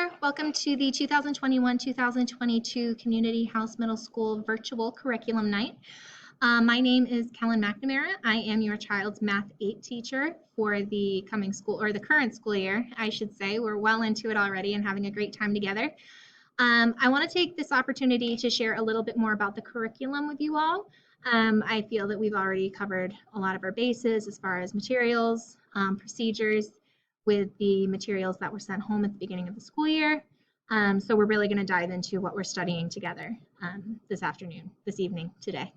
there. Welcome to the 2021-2022 Community House Middle School Virtual Curriculum Night. My name is Kellen McNamara. I am your child's Math 8 teacher for the coming school, or the current school year, I should say. We're well into it already and having a great time together. I want to take this opportunity to share a little bit more about the curriculum with you all. I feel that we've already covered a lot of our bases as far as materials, procedures, with the materials that were sent home at the beginning of the school year. So we're really going to dive into what we're studying together this evening, today.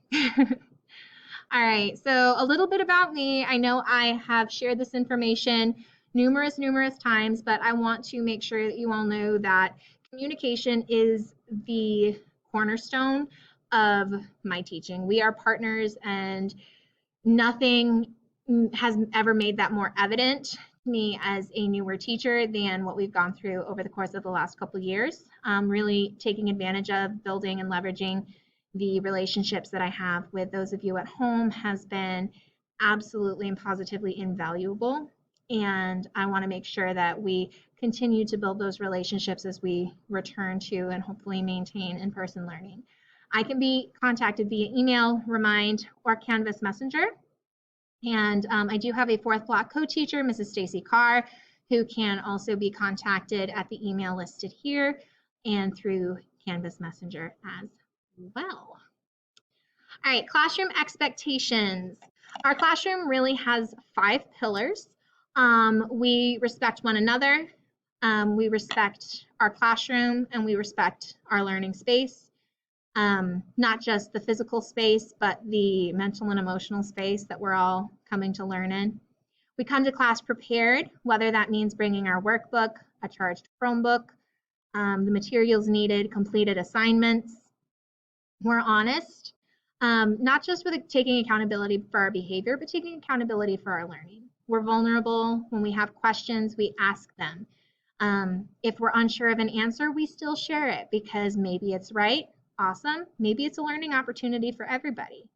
All right, so a little bit about me. I know I have shared this information numerous times, but I want to make sure that you all know that communication is the cornerstone of my teaching. We are partners, and nothing has ever made that more evident to me as a newer teacher than what we've gone through over the course of the last couple of years. Really taking advantage of, building and leveraging the relationships that I have with those of you at home has been absolutely and positively invaluable. And I want to make sure that we continue to build those relationships as we return to and hopefully maintain in-person learning. I can be contacted via email, Remind, or Canvas Messenger. And I do have a fourth block co-teacher, Mrs. Stacy Carr, who can also be contacted at the email listed here and through Canvas Messenger as well. All right, classroom expectations. Our classroom really has 5 pillars. We respect one another, we respect our classroom, and we respect our learning space. Not just the physical space, but the mental and emotional space that we're all coming to learn in. We come to class prepared, whether that means bringing our workbook, a charged Chromebook, the materials needed, completed assignments. We're honest, not just with taking accountability for our behavior, but taking accountability for our learning. We're vulnerable. When we have questions, we ask them. If we're unsure of an answer, we still share it because maybe it's right. Awesome. Maybe it's a learning opportunity for everybody.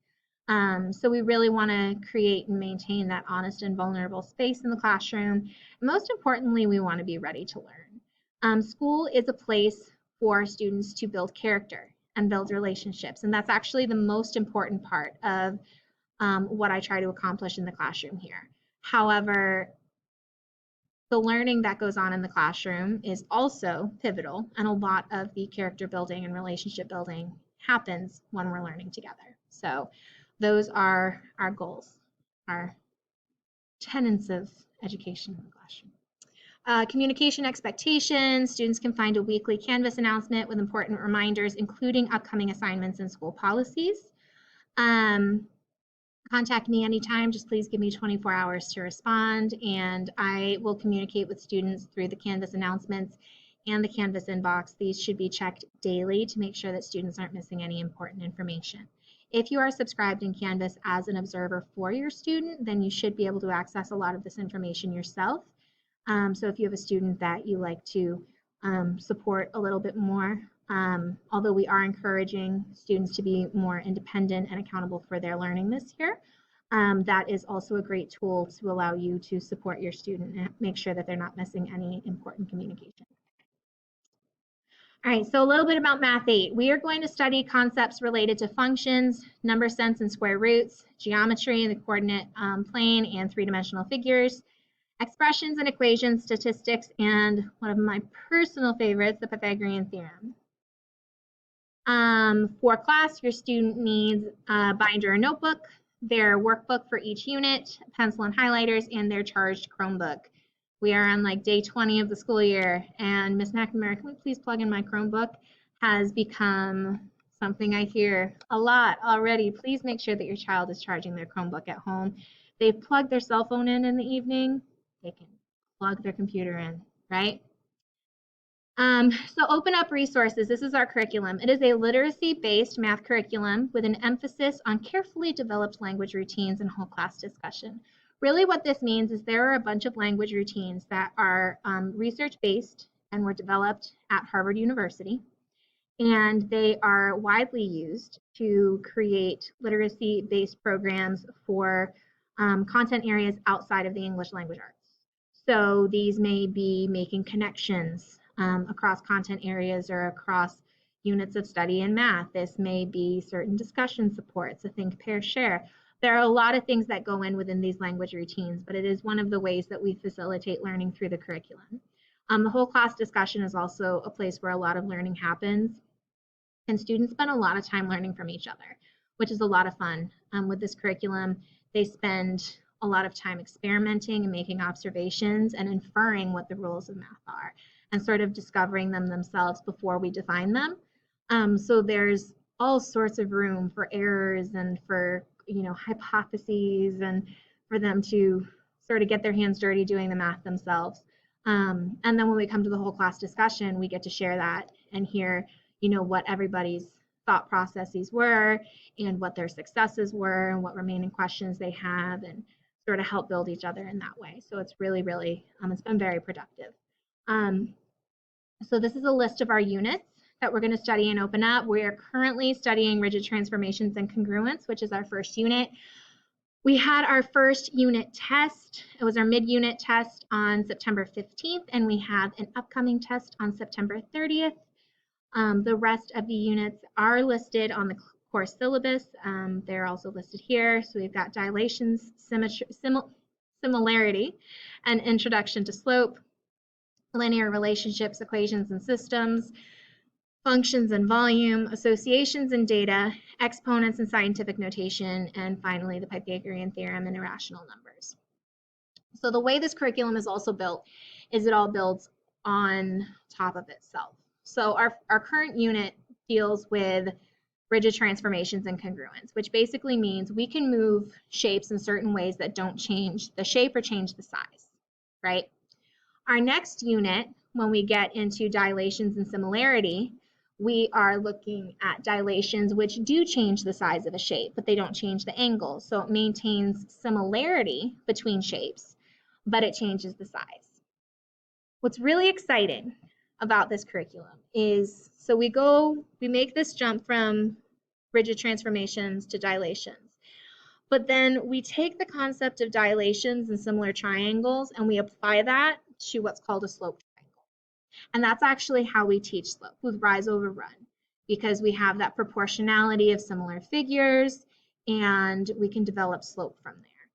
So we really want to create and maintain that honest and vulnerable space in the classroom. Most importantly, we want to be ready to learn. School is a place for students to build character and build relationships. And that's actually the most important part of what I try to accomplish in the classroom here. However, the learning that goes on in the classroom is also pivotal, and a lot of the character building and relationship building happens when we're learning together. So those are our goals, our tenets of education in the classroom. Communication expectations. Students can find a weekly Canvas announcement with important reminders, including upcoming assignments and school policies. Contact me anytime. Just please give me 24 hours to respond, and I will communicate with students through the Canvas announcements and the Canvas inbox. These should be checked daily to make sure that students aren't missing any important information. If you are subscribed in Canvas as an observer for your student, then you should be able to access a lot of this information yourself. So if you have a student that you like to support a little bit more, although we are encouraging students to be more independent and accountable for their learning this year, that is also a great tool to allow you to support your student and make sure that they're not missing any important communication. All right, so a little bit about Math 8. We are going to study concepts related to functions, number sense and square roots, geometry, the coordinate plane, and three-dimensional figures, expressions and equations, statistics, and one of my personal favorites, the Pythagorean theorem. For class, your student needs a binder or notebook, their workbook for each unit, pencil and highlighters, and their charged Chromebook. We are on like day 20 of the school year, and Ms. McNamara, can we please plug in my Chromebook, has become something I hear a lot already. Please make sure that your child is charging their Chromebook at home. They've plugged their cell phone in the evening, they can plug their computer in, right? So open up resources. This is our curriculum. It is a literacy-based math curriculum with an emphasis on carefully developed language routines and whole class discussion. Really what this means is there are a bunch of language routines that are research-based and were developed at Harvard University, and they are widely used to create literacy-based programs for content areas outside of the English language arts. So these may be making connections, across content areas or across units of study in math. This may be certain discussion supports, a think, pair, share. There are a lot of things that go in within these language routines, but it is one of the ways that we facilitate learning through the curriculum. The whole class discussion is also a place where a lot of learning happens, and students spend a lot of time learning from each other, which is a lot of fun. With this curriculum, they spend a lot of time experimenting and making observations and inferring what the rules of math are and sort of discovering them themselves before we define them. So there's all sorts of room for errors and for hypotheses and for them to sort of get their hands dirty doing the math themselves. And then when we come to the whole class discussion, we get to share that and hear what everybody's thought processes were and what their successes were and what remaining questions they have, and sort of help build each other in that way. So it's really, it's been very productive. So this is a list of our units that we're going to study and open up. We are currently studying rigid transformations and congruence, which is our first unit. We had our first unit test. It was our mid-unit test on September 15th, and we have an upcoming test on September 30th. The rest of the units are listed on the course syllabus. They're also listed here. So we've got dilations, similarity, and introduction to slope, linear relationships, equations and systems, functions and volume, associations and data, exponents and scientific notation, and finally the Pythagorean theorem and irrational numbers. So the way this curriculum is also built is it all builds on top of itself. So our current unit deals with rigid transformations and congruence, which basically means we can move shapes in certain ways that don't change the shape or change the size, right? Our next unit, when we get into dilations and similarity, we are looking at dilations which do change the size of a shape, but they don't change the angle. So it maintains similarity between shapes, but it changes the size. What's really exciting about this curriculum is, so we make this jump from rigid transformations to dilations, but then we take the concept of dilations and similar triangles and we apply that to what's called a slope triangle. And that's actually how we teach slope, with rise over run, because we have that proportionality of similar figures and we can develop slope from there.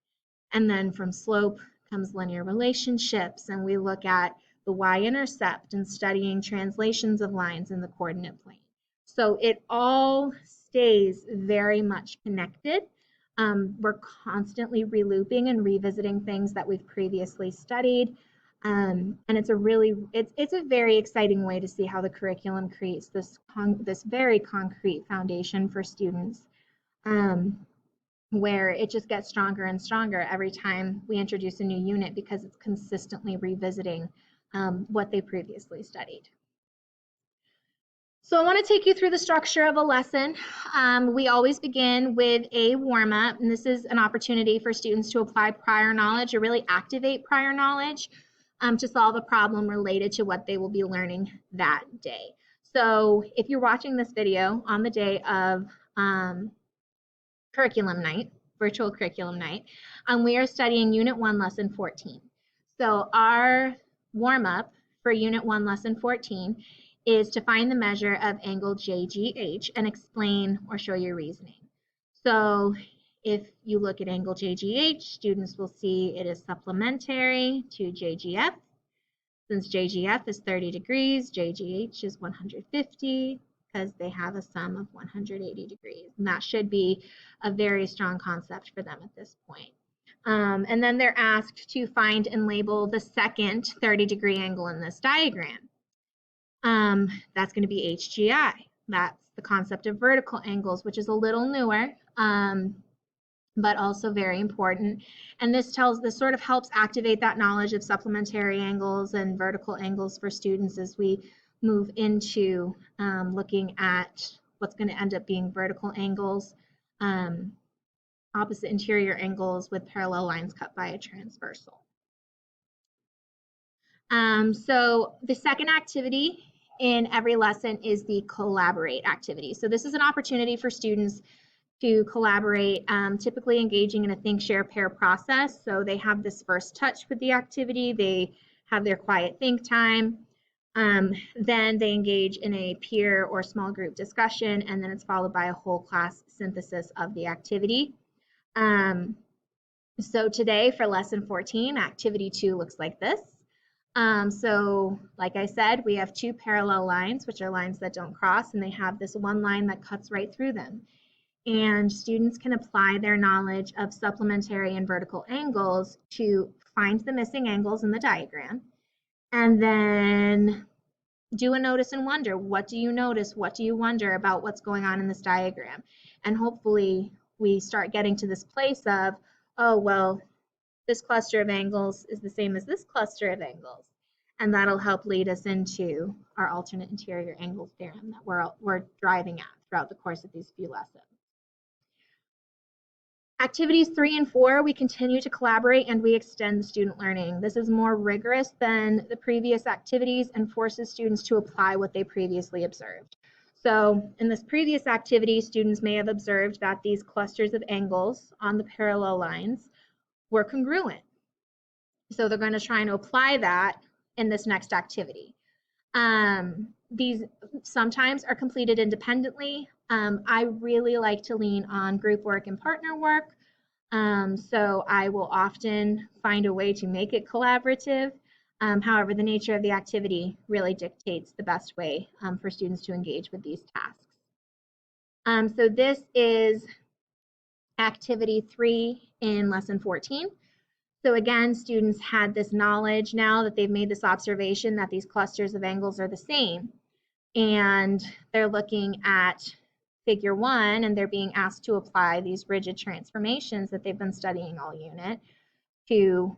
And then from slope comes linear relationships, and we look at the y-intercept and studying translations of lines in the coordinate plane. So it all stays very much connected. We're constantly relooping and revisiting things that we've previously studied. And it's a very exciting way to see how the curriculum creates this very concrete foundation for students, where it just gets stronger and stronger every time we introduce a new unit, because it's consistently revisiting what they previously studied. So I want to take you through the structure of a lesson. We always begin with a warm-up, and this is an opportunity for students to apply prior knowledge or really activate prior knowledge to solve a problem related to what they will be learning that day. So if you're watching this video on the day of curriculum night, virtual curriculum night, we are studying Unit 1, Lesson 14. So our warm-up for Unit 1, Lesson 14 is to find the measure of angle JGH and explain or show your reasoning. So if you look at angle JGH, students will see it is supplementary to JGF. Since JGF is 30 degrees, JGH is 150, because they have a sum of 180 degrees. And that should be a very strong concept for them at this point. And then they're asked to find and label the second 30-degree angle in this diagram. That's going to be HGI. That's the concept of vertical angles, which is a little newer, but also very important. And this sort of helps activate that knowledge of supplementary angles and vertical angles for students as we move into looking at what's going to end up being vertical angles, opposite interior angles with parallel lines cut by a transversal. So the second activity in every lesson is the collaborate activity. So this is an opportunity for students to collaborate, typically engaging in a think, share, pair process. So they have this first touch with the activity, they have their quiet think time, Then they engage in a peer or small group discussion, and then it's followed by a whole class synthesis of the activity. So today for lesson 14, activity 2 looks like this. So like I said, we have two parallel lines, which are lines that don't cross, and they have this one line that cuts right through them. And students can apply their knowledge of supplementary and vertical angles to find the missing angles in the diagram, and then do a notice and wonder. What do you notice? What do you wonder about what's going on in this diagram? And hopefully we start getting to this place of, oh, well, this cluster of angles is the same as this cluster of angles. And that'll help lead us into our alternate interior angles theorem that we're driving at throughout the course of these few lessons. Activities 3 and 4, we continue to collaborate and we extend the student learning. This is more rigorous than the previous activities and forces students to apply what they previously observed. So in this previous activity, students may have observed that these clusters of angles on the parallel lines were congruent. So they're going to try and apply that in this next activity. These sometimes are completed independently. I really like to lean on group work and partner work. So I will often find a way to make it collaborative. However, the nature of the activity really dictates the best way for students to engage with these tasks. So this is activity 3 in lesson 14. So again, students had this knowledge now that they've made this observation that these clusters of angles are the same. And they're looking at figure 1 and they're being asked to apply these rigid transformations that they've been studying all unit to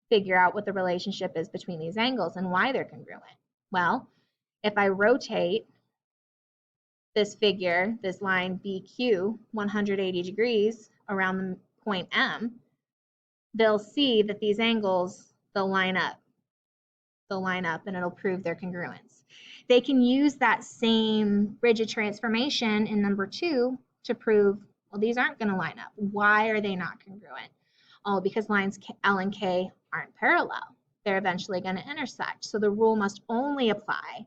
figure out what the relationship is between these angles and why they're congruent. Well, if I rotate this figure, this line BQ 180 degrees around the point M, they'll see that these angles, they'll line up and it'll prove their congruence. They can use that same rigid transformation in number 2 to prove, well, these aren't going to line up. Why are they not congruent? Oh, because lines L and K aren't parallel. They're eventually going to intersect. So the rule must only apply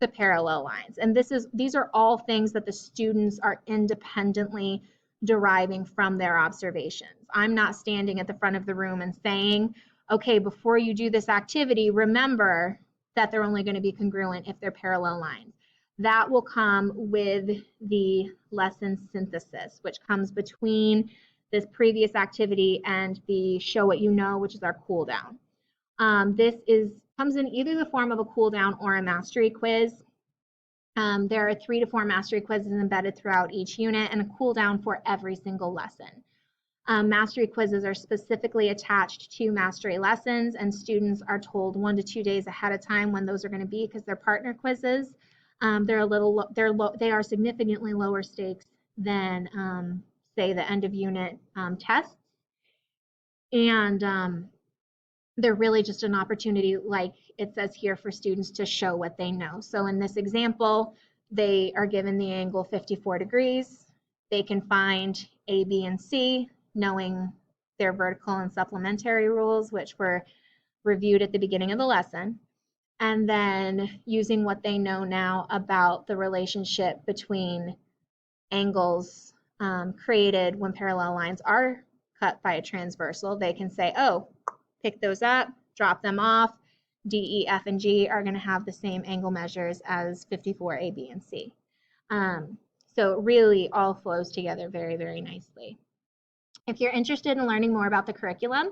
to parallel lines. And these are all things that the students are independently deriving from their observations. I'm not standing at the front of the room and saying, okay, before you do this activity, remember that they're only going to be congruent if they're parallel lines. That will come with the lesson synthesis, which comes between this previous activity and the show what you know, which is our cool down. This comes in either the form of a cool down or a mastery quiz. There are 3 to 4 mastery quizzes embedded throughout each unit and a cool down for every single lesson. Mastery quizzes are specifically attached to mastery lessons, and students are told 1 to 2 days ahead of time when those are going to be because they're partner quizzes. They are significantly lower stakes than say the end of unit tests, and they're really just an opportunity, like it says here, for students to show what they know. So in this example, they are given the angle 54 degrees. They can find A, B, and C, knowing their vertical and supplementary rules, which were reviewed at the beginning of the lesson. And then using what they know now about the relationship between angles created when parallel lines are cut by a transversal, they can say, oh, pick those up, drop them off. D, E, F, and G are going to have the same angle measures as 54, A, B, and C. So it really all flows together very, very nicely. If you're interested in learning more about the curriculum,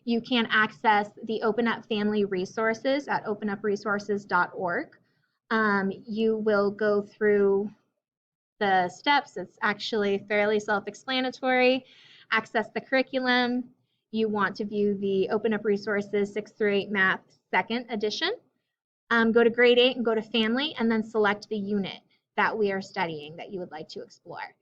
you can access the OpenUp family resources at openupresources.org. You will go through the steps. It's actually fairly self-explanatory. Access the curriculum. You want to view the OpenUp Resources 6 through 8 Math 2nd edition. Go to grade 8 and go to family and then select the unit that we are studying that you would like to explore.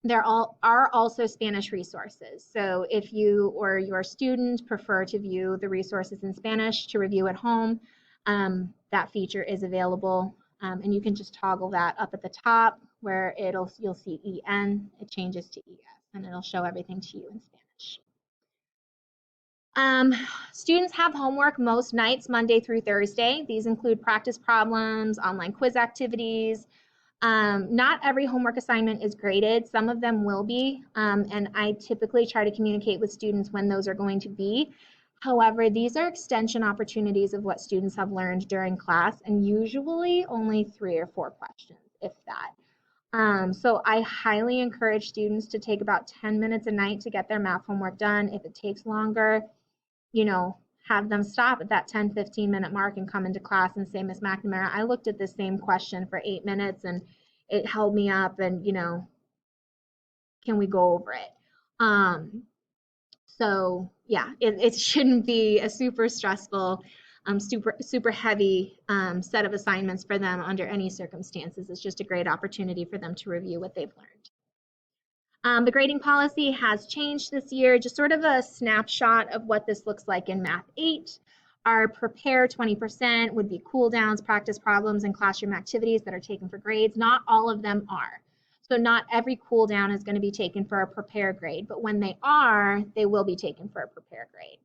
There are also Spanish resources. So if you or your student prefer to view the resources in Spanish to review at home, that feature is available. And you can just toggle that up at the top where you'll see EN, it changes to ES, and it'll show everything to you in Spanish. Students have homework most nights, Monday through Thursday. These include practice problems, online quiz activities. Not every homework assignment is graded. Some of them will be, and I typically try to communicate with students when those are going to be. However, these are extension opportunities of what students have learned during class, and usually only 3 or 4 questions, if that. So I highly encourage students to take about 10 minutes a night to get their math homework done. If it takes longer, have them stop at that 10-15 minute mark and come into class and say, Miss McNamara, I looked at this same question for 8 minutes and it held me up, and can we go over it? So yeah, it shouldn't be a super stressful, super heavy set of assignments for them under any circumstances. It's just a great opportunity for them to review what they've learned. The grading policy has changed this year, just sort of a snapshot of what this looks like in Math 8. Our prepare 20% would be cool downs, practice problems, and classroom activities that are taken for grades. Not all of them are. So not every cool down is going to be taken for a prepare grade, but when they are, they will be taken for a prepare grade.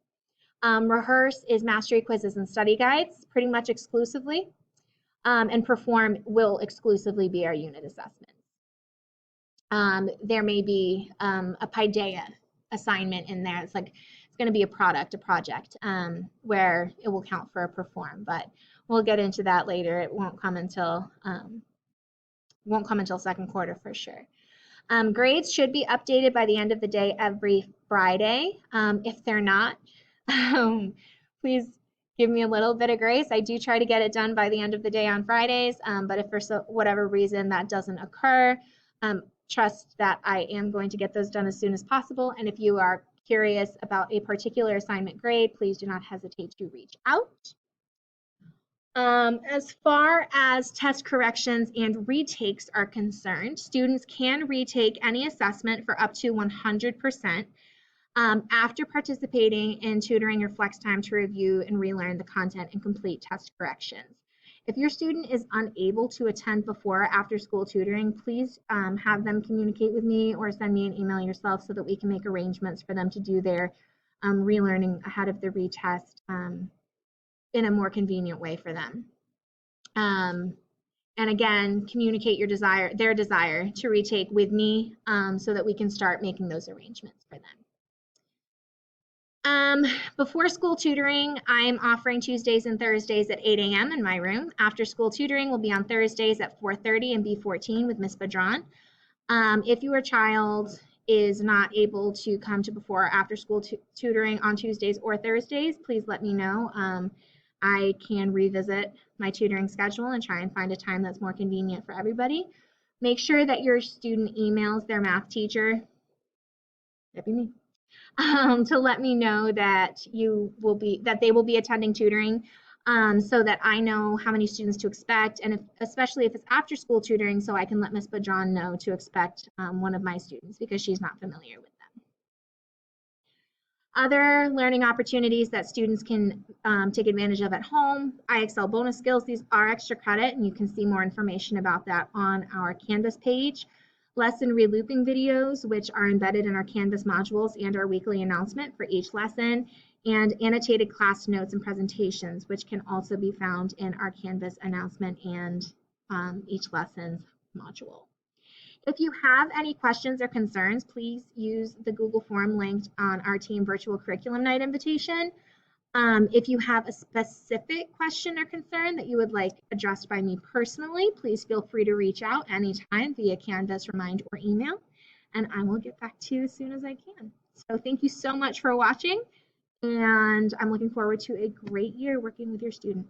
Rehearse is mastery quizzes and study guides, pretty much exclusively, and perform will exclusively be our unit assessments. There may be a Paideia assignment in there. It's going to be a project, where it will count for a perform, but we'll get into that later. It won't come until second quarter for sure. Grades should be updated by the end of the day every Friday. If they're not, please give me a little bit of grace. I do try to get it done by the end of the day on Fridays, but if for whatever reason that doesn't occur, trust that I am going to get those done as soon as possible. And if you are curious about a particular assignment grade, please do not hesitate to reach out. As far as test corrections and retakes are concerned, students can retake any assessment for up to 100% after participating in tutoring or flex time to review and relearn the content and complete test corrections. If your student is unable to attend before or after school tutoring, please have them communicate with me or send me an email yourself so that we can make arrangements for them to do their relearning ahead of the retest in a more convenient way for them. And again, communicate their desire to retake with me so that we can start making those arrangements for them. Before school tutoring, I'm offering Tuesdays and Thursdays at 8 a.m. in my room. After school tutoring will be on Thursdays at 4:30 and B14 with Miss Badran. If your child is not able to come to before or after school tutoring on Tuesdays or Thursdays, please let me know. I can revisit my tutoring schedule and try and find a time that's more convenient for everybody. Make sure that your student emails their math teacher, that'd be me, to let me know that they will be attending tutoring, so that I know how many students to expect, and especially if it's after school tutoring, so I can let Miss Badran know to expect one of my students because she's not familiar with them. Other learning opportunities that students can take advantage of at home, IXL bonus skills. These are extra credit, and you can see more information about that on our Canvas page. Lesson relooping videos, which are embedded in our Canvas modules, and our weekly announcement for each lesson, and annotated class notes and presentations, which can also be found in our Canvas announcement and each lesson's module. If you have any questions or concerns, please use the Google form linked on our team virtual curriculum night invitation. If you have a specific question or concern that you would like addressed by me personally, please feel free to reach out anytime via Canvas, Remind, or email, and I will get back to you as soon as I can. So thank you so much for watching, and I'm looking forward to a great year working with your student.